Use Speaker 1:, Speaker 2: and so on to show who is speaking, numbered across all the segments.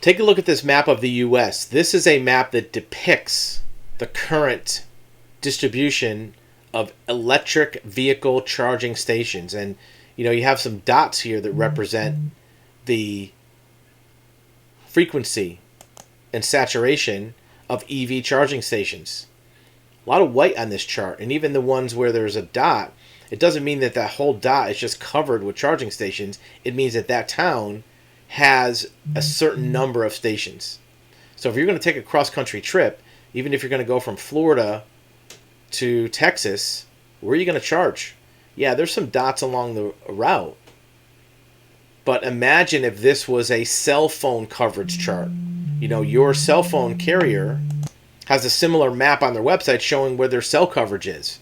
Speaker 1: Take a look at this map of the U.S. This is a map that depicts the current distribution of electric vehicle charging stations. And, you have some dots here that represent the frequency and saturation of EV charging stations. A lot of white on this chart, and even the ones where there's a dot, it doesn't mean that whole dot is just covered with charging stations. It means that town has a certain number of stations. So if you're going to take a cross-country trip, even if you're going to go from Florida to Texas, where are you going to charge? Yeah, there's some dots along the route. But imagine if this was a cell phone coverage chart. Your cell phone carrier has a similar map on their website showing where their cell coverage is.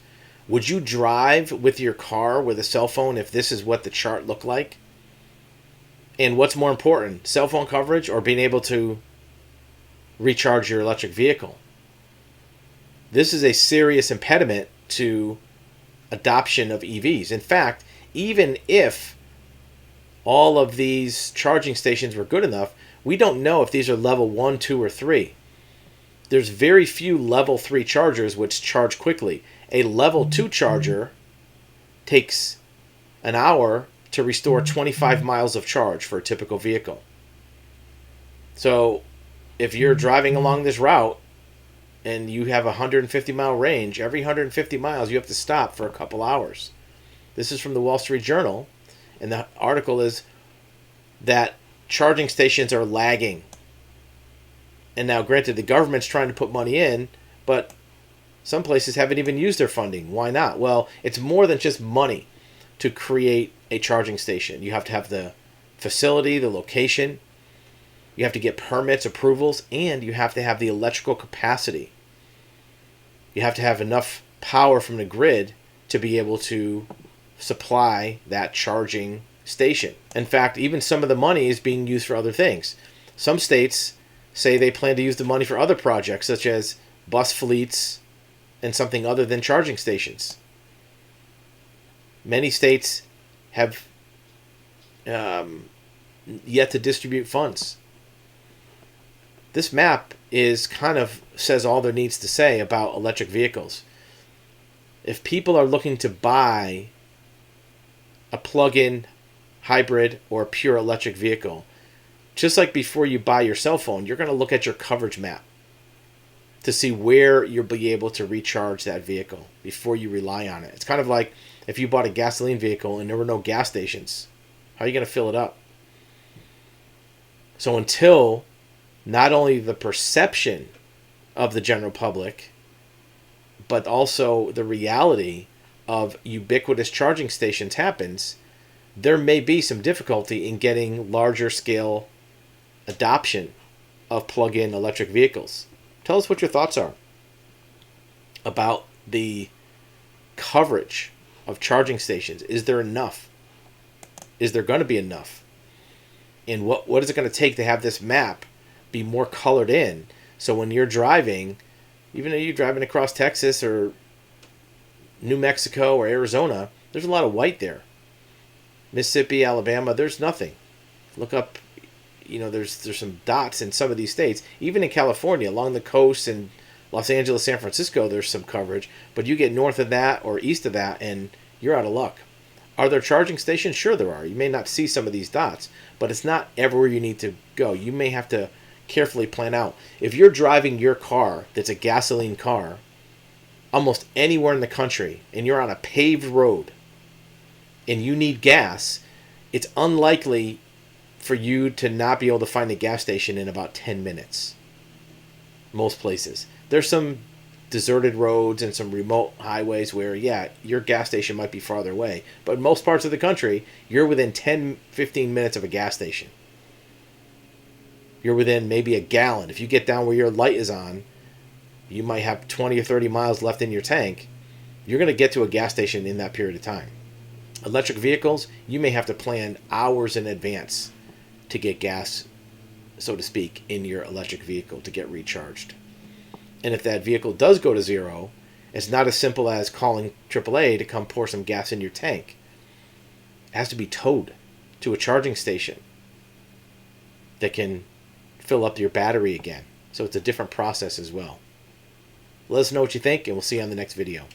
Speaker 1: Would you drive with your car with a cell phone if this is what the chart looked like? And what's more important, cell phone coverage or being able to recharge your electric vehicle? This is a serious impediment to adoption of EVs. In fact, even if all of these charging stations were good enough, we don't know if these are level 1, 2, or 3. There's very few level 3 chargers which charge quickly. A level 2 charger takes an hour to restore 25 miles of charge for a typical vehicle. So if you're driving along this route and you have a 150-mile range, every 150 miles you have to stop for a couple hours. This is from the Wall Street Journal, and the article is that charging stations are lagging. And now, granted, the government's trying to put money in, but some places haven't even used their funding. Why not? Well, it's more than just money to create a charging station. You have to have the facility, the location. You have to get permits, approvals, and you have to have the electrical capacity. You have to have enough power from the grid to be able to supply that charging station. In fact, even some of the money is being used for other things. Some states say they plan to use the money for other projects, such as bus fleets and something other than charging stations. Many states have yet to distribute funds. This map says all there needs to say about electric vehicles. If people are looking to buy a plug-in hybrid or pure electric vehicle, just like before you buy your cell phone, you're going to look at your coverage map to see where you'll be able to recharge that vehicle before you rely on it. It's kind of like if you bought a gasoline vehicle and there were no gas stations. How are you going to fill it up? So until not only the perception of the general public, but also the reality of ubiquitous charging stations happens, there may be some difficulty in getting larger scale adoption of plug-in electric vehicles. Tell us what your thoughts are about the coverage of charging stations. Is there enough? Is there going to be enough? And what is it going to take to have this map be more colored in, so when you're driving, even though you're driving across Texas or New Mexico or Arizona, there's a lot of white there. Mississippi, Alabama, there's nothing. Look up, there's some dots in some of these states. Even in California, along the coast, and Los Angeles, San Francisco, there's some coverage. But you get north of that or east of that, and you're out of luck. Are there charging stations? Sure there are. You may not see some of these dots, but it's not everywhere you need to go. You may have to carefully plan out. If you're driving your car that's a gasoline car almost anywhere in the country and you're on a paved road and you need gas, it's unlikely for you to not be able to find a gas station in about 10 minutes. Most places. There's some deserted roads and some remote highways where, your gas station might be farther away. But in most parts of the country, you're within 10, 15 minutes of a gas station. You're within maybe a gallon. If you get down where your light is on, you might have 20 or 30 miles left in your tank. You're going to get to a gas station in that period of time. Electric vehicles, you may have to plan hours in advance to get gas, so to speak, in your electric vehicle to get recharged. And if that vehicle does go to zero, it's not as simple as calling AAA to come pour some gas in your tank. It has to be towed to a charging station that can fill up your battery again. So it's a different process as well. Let us know what you think, and we'll see you on the next video.